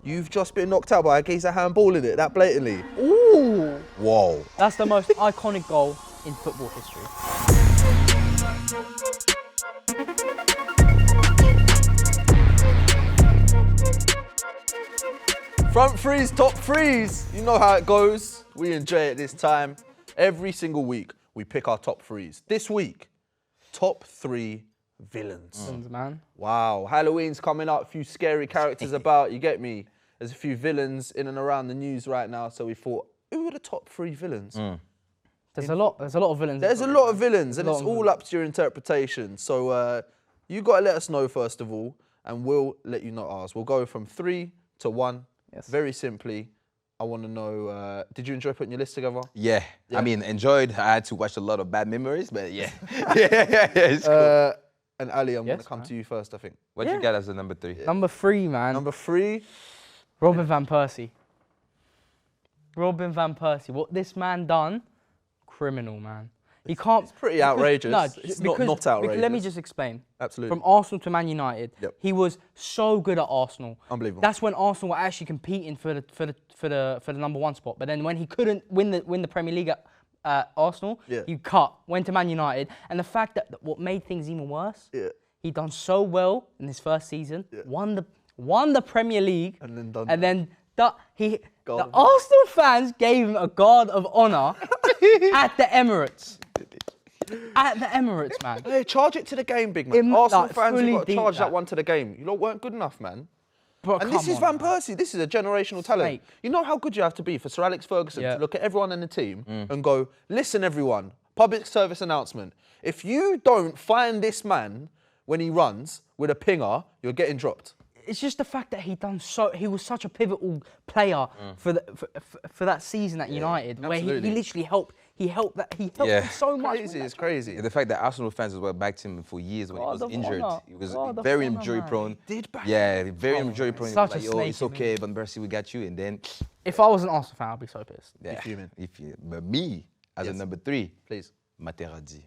You've just been knocked out by a geezer handballing it that blatantly. Ooh. Whoa. That's the most iconic goal in football history. Front threes, top threes. You know how it goes. We enjoy it this time. Every single week, we pick our top threes. This week, top 3 villains. Man. Wow, Halloween's coming up, a few scary characters about, you get me? There's a few villains in and around the news right now, so we thought, who are the top 3 villains? There's a lot of villains. There's a lot of villains, and it's all up to your interpretation. So you got to let us know first of all, and we'll let you know ours. We'll go from 3 to 1. Yes. Very simply, I want to know, did you enjoy putting your list together? Yeah. I mean, enjoyed. I had to watch a lot of bad memories, but yeah. It's cool. And Ali, I'm going to come to you first, I think. What you got as a number 3? Number 3, man. Number 3. Robin van Persie. Robin van Persie. What this man done, criminal, man. He can't... It's pretty outrageous. No, it's not outrageous. Let me just explain. Absolutely. From Arsenal to Man United, he was so good at Arsenal. Unbelievable. That's when Arsenal were actually competing for the number 1 spot. But then when he couldn't win the Premier League at Arsenal, he cut, went to Man United, and the fact that what made things even worse, he done so well in his first season, won the Premier League, the Arsenal fans gave him a guard of honour at the Emirates. At the Emirates, man. Hey, charge it to the game, big man. Arsenal fans have got to charge that one to the game. You lot weren't good enough, man. Bro, and this is Van Persie. This is a generational talent. You know how good you have to be for Sir Alex Ferguson to look at everyone in the team and go, listen, everyone, public service announcement. If you don't find this man when he runs with a pinger, you're getting dropped. It's just the fact that he was such a pivotal player for that season at United, where he literally helped. He helped him so much. It's crazy. The fact that Arsenal fans as well backed him for years when he was injured. He was very injury prone. Very injury prone. Such a like, snake, it's okay, Van Persie, we got you. And then, if I was an Arsenal fan, I'd be so pissed. Yeah. But me, as a number 3, please, Materazzi.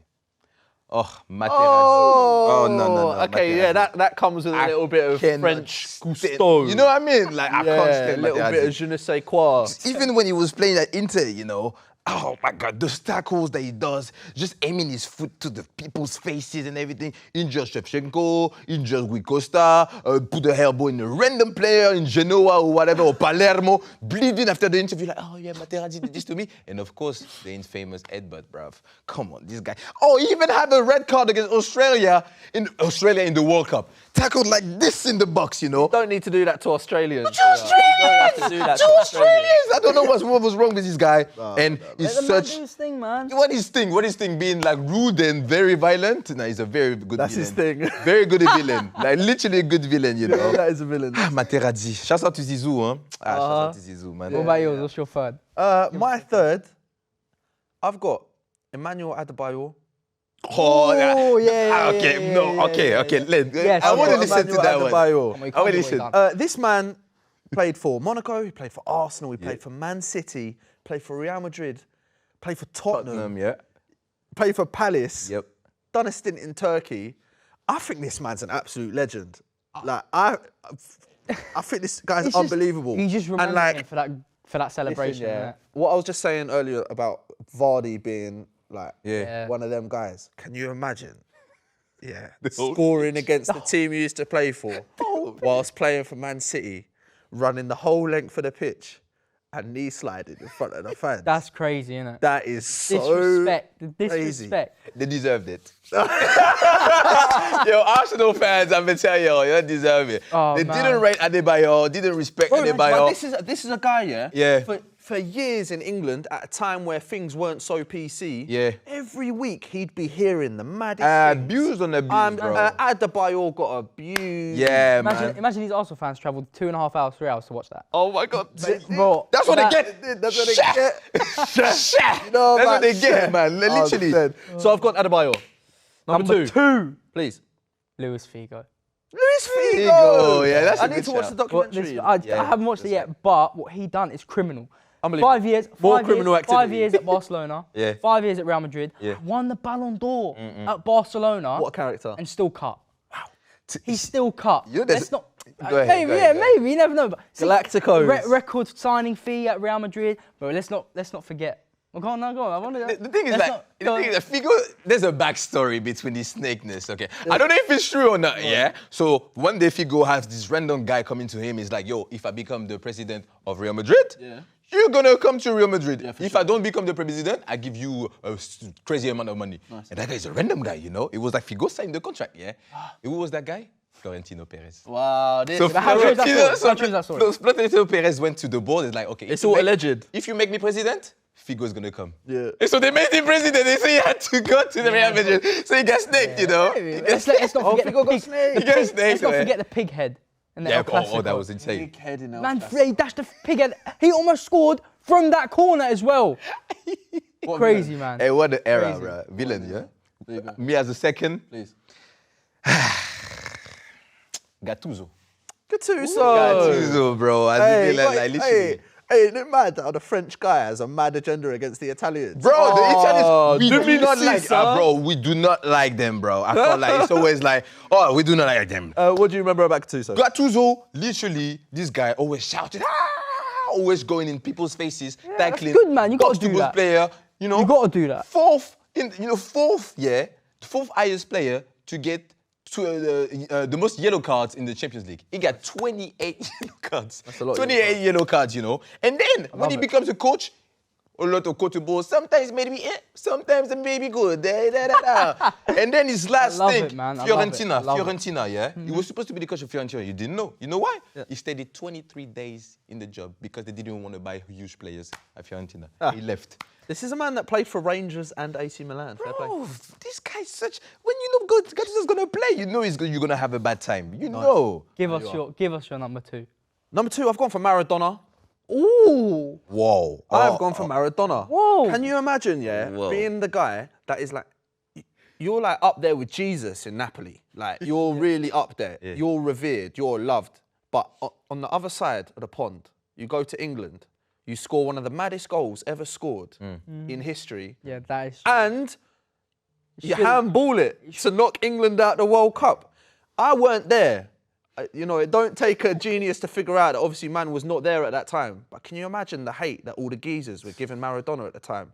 Oh, Materazzi. Oh, no. Okay, Materazzi. that comes with a little bit of French gusto. You know what I mean? Like, I can't stand a little Materazzi. bit of je ne sais quoi. Even when he was playing at Inter, you know, oh my God, those tackles that he does, just aiming his foot to the people's faces and everything. Injure Shevchenko, injure Rui Costa, put a elbow in a random player in Genoa or whatever, or Palermo, bleeding after the interview, like, oh yeah, Materazzi did this to me. And of course, the infamous headbutt, bruv. Come on, this guy. Oh, he even had a red card against Australia in the World Cup. Tackled like this in the box, you know. You don't need to do that to Australians. To Australians! You don't have to do that to Australians! I don't know what was wrong with this guy. And he's Let him do his thing, man. What is thing? What is thing? Being like rude and very violent? No, he's a very good villain. That's his thing. Very good villain. Like literally a good villain, you know. That is a villain. Materazzi. Shout out to Zizou, huh? Shout out to Zizou, man. What about yours? What's your third? My third, I've got Emmanuel Adebayor. Oh, yeah. Okay, no, okay. Yes, I want to listen to that one. I want to listen. This man played for Monaco, he played for Arsenal, he played for Man City, played for Real Madrid, played for Tottenham, played for Palace, done a stint in Turkey. I think this man's an absolute legend. Like I think this guy's unbelievable. You just remember him for that celebration. Listen, what I was just saying earlier about Vardy being like one of them guys. Can you imagine? Yeah, scoring against the team you used to play for, whilst playing for Man City, running the whole length of the pitch, and knee sliding in front of the fans. That's crazy, isn't it? That is so disrespect. They deserved it. Yo, Arsenal fans, I'm gonna tell you, they deserve it. They didn't rate Adebayor, didn't respect Adebayor. This is a guy, Yeah. For years in England, at a time where things weren't so PC, every week he'd be hearing the maddest abuse on abuse, bro. Adebayor got abused. Yeah, man. Imagine these Arsenal fans travelled 2.5 hours, 3 hours to watch that. Oh my God. Bro, that's what they get. That's what they get. You know, that's what they get, man. Literally. So I've got Adebayor. Number 2. Please. Luis Figo. Luis Figo! Yeah, that's I need to watch the documentary. I haven't watched it yet, but what he done is criminal. 5 years. More criminal activity. 5 years at Barcelona. 5 years at Real Madrid. Won the Ballon d'Or at Barcelona. What a character. And still cut. Wow. He's still cut. You know, Let's not. Go ahead, Maybe, go ahead, go ahead. maybe. You never know. But Galacticos. Record signing fee at Real Madrid, bro. Let's not forget. Well, go on. I want to. The thing is that Figo, there's a backstory between this snakeness. Okay, I don't know if it's true or not. Yeah. So one day Figo has this random guy coming to him. He's like, "Yo, if I become the president of Real Madrid, you're gonna come to Real Madrid. If I don't become the president, I give you a crazy amount of money." Nice. And that guy is a random guy, you know. It was like Figo signed the contract. Yeah. Who was that guy? Florentino Perez. Wow. So how true is that story? Florentino Perez went to the board. It's like, okay, it's all alleged. If you make me president, Figo's gonna come. Yeah. And so they made him president. They say he had to go to the Real Madrid. So he got snaked, you know. Let's not forget Figo got snaked. Let's not forget the pig head. And Yeah, oh, that was insane. Big head in El Man, Clasico. he dashed the pig head. He almost scored from that corner as well. Crazy, man. Hey, what an era, Crazy. bro. Villain, yeah? There you go. Me as a second, Please. Gattuso. Gattuso, bro. As a villain, like literally. Isn't it mad how the French guy has a mad agenda against the Italians? Bro, the Italians, we did do you not see, like, sir? bro, we do not like them, bro. I feel like it's always like, oh, we do not like them. What do you remember about Gattuso? Gattuso, literally, this guy always shouted, always going in people's faces, tackling. That's good, man. You gotta do box-to-box that. player, you know. You gotta do that. Fourth highest player to get the most yellow cards in the Champions League. He got 28 yellow cards. That's a lot. 28 yellow cards, you know. And then when he becomes a coach, a lot of quotable. Sometimes maybe sometimes maybe good. And then his last love thing, it, man. I love it. I love it. Fiorentina, yeah. He was supposed to be the coach of Fiorentina. You didn't know. You know why? He stayed 23 days in the job because they didn't want to buy huge players at Fiorentina. He left. This is a man that played for Rangers and AC Milan. Fair play. Bro, this guy's such. When you know Gattuso's gonna play, you know you're gonna have a bad time. You know. Give us your number 2. Number 2, I've gone for Maradona. Ooh. Whoa. I've gone for Maradona. Whoa. Can you imagine, Whoa. being the guy that is like, you're like up there with Jesus in Napoli. Like, you're really up there. Yeah. You're revered. You're loved. But on the other side of the pond, you go to England, you score one of the maddest goals ever scored in history. Yeah, that is. And you handball it to knock England out the World Cup. I weren't there. You know, it don't take a genius to figure out that obviously man was not there at that time. But can you imagine the hate that all the geezers were giving Maradona at the time?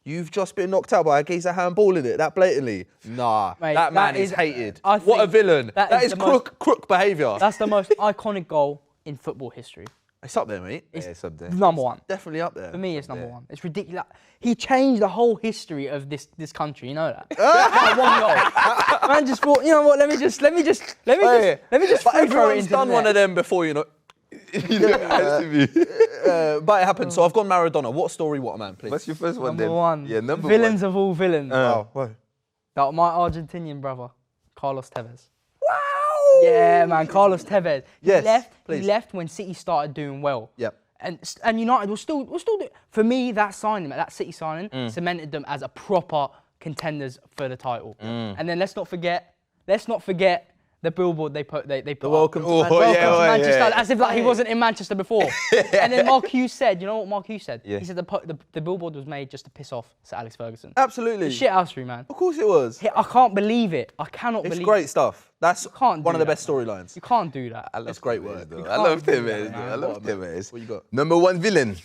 You've just been knocked out by a geezer handballing it that blatantly. Nah, Mate, that man that is is- hated. I What a think villain. that is the most- crook behaviour. That's the most iconic goal in football history. It's up there, mate. It's up there. Number 1. Definitely up there. For me, it's number 1. It's ridiculous. He changed the whole history of this country. You know that. That one goal. Man just thought, you know what? Let me just But free throw it everyone's into done the one net. of them before, you know. But it happened. So I've gone Maradona. What story, what a man, please? What's your first one Number then? 1. Yeah, number Villains one. of all villains. Oh, whoa. That my Argentinian brother, Carlos Tevez. Wow! Yeah, man, Carlos Tevez. Yes, He please. left when City started doing well. Yep. And United was still doing. For me, that signing, that City signing, cemented them as a proper contenders for the title. And then let's not forget the billboard they put. They put. welcome to Welcome Manchester. to Manchester, yeah. as if like he wasn't in Manchester before. And then Mark Hughes said, you know what Mark Hughes said? Yeah. He said the billboard was made just to piss off Sir Alex Ferguson. Absolutely. Shithousery, man. Of course it was. I can't believe it. I cannot It's believe great it. stuff. That's can't one do of the that, best storylines. You can't do that. It's great work. I love do Tevez. that, I love Tevez. What you got? Number 1 villain,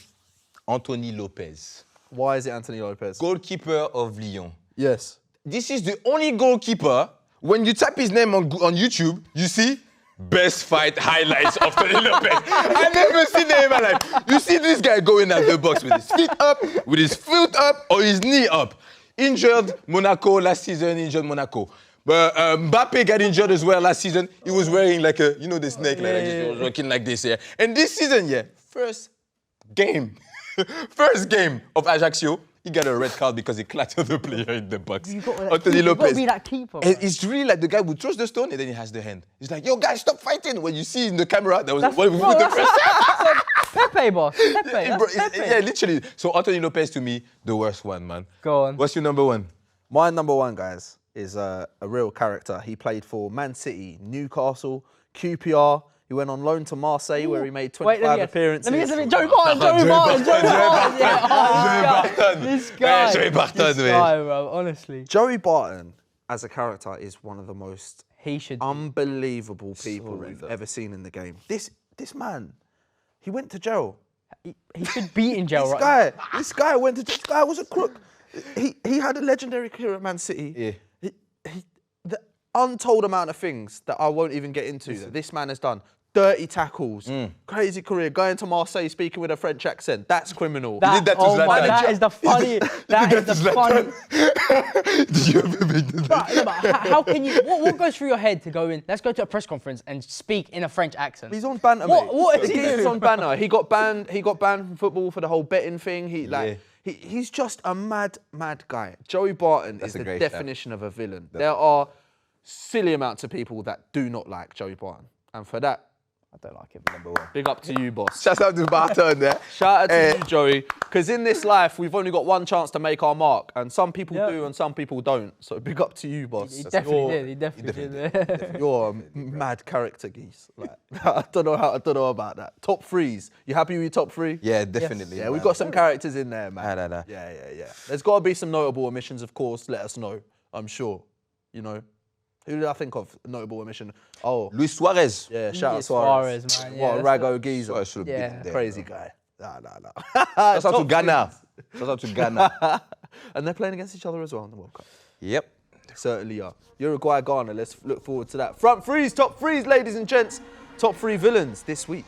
Anthony Lopez, Why is it Anthony Lopez? goalkeeper of Lyon. Yes. This is the only goalkeeper. When you type his name on YouTube, you see best fight highlights of Anthony Lopez. I never seen him in my life. You see this guy going at the box with his feet up, with his foot up, or his knee up. Injured Monaco last season. Injured Monaco. But Mbappe got injured as well last season. He was wearing like a, you know, the snake, like he was walking like this, yeah. And this season, yeah, first game of Ajaccio, he got a red card because he clattered the player in the box. Anthony You've got Lopez. to be that keeper. And it's really like the guy who throws the stone and then he has the hand. He's like, yo, guys, stop fighting. When you see in the camera, that was That's what we put the first. Pepe, boss. Pepe. Bro, That's Pepe. yeah, literally. So Anthony Lopez to me, the worst one, man. Go on. What's your number 1? My number 1, guys, is a real character. He played for Man City, Newcastle, QPR. He went on loan to Marseille where he made 25 appearances. Let me guess. Joey Barton. This guy, Joey Barton, bro, honestly. Joey Barton, as a character, is one of the most He should. Unbelievable people we've ever seen in the game. This man, he went to jail. He should be in jail, This guy went to jail. This guy was a crook. He had a legendary career at Man City. Yeah. The untold amount of things that I won't even get into that this man has done. Dirty tackles, crazy career, going to Marseille, speaking with a French accent. That's criminal. He did that to Zlatan. That is the funny. That is the funny. Did you ever make that? How can you? What goes through your head to go in? Let's go to a press conference and speak in a French accent. He's on banter, What- mate. what is he He's doing? on banter. He got banned from football for the whole betting thing. He's just a mad guy. Joey Barton is the definition of a villain. There are silly amounts of people that do not like Joey Barton, and for that, I don't like him. Number one. big up to you, boss. Shout out to Barton there. Shout out to you, Joey. Because in this life, we've only got one chance to make our mark. And some people do and some people don't. So big up to you, boss. He definitely did. He definitely did. You're a mad character, Geese. Like, I don't know about that. Top threes. You happy with your top three? Yeah, definitely. Yeah, we've got some characters in there, man. Nah. Yeah. There's got to be some notable omissions, of course. Let us know. I'm sure. You know. Who did I think of? Notable omission. Oh. Luis Suarez. Yeah, shout out Luis Suarez. man. What a rago geezer. Suarez should have been there. Crazy guy. Nah. Shout out to Ghana. Shout out to Ghana. And they're playing against each other as well in the World Cup. Yep. Certainly are. Uruguay, Ghana, let's look forward to that. Front threes, top threes, ladies and gents. Top three villains this week.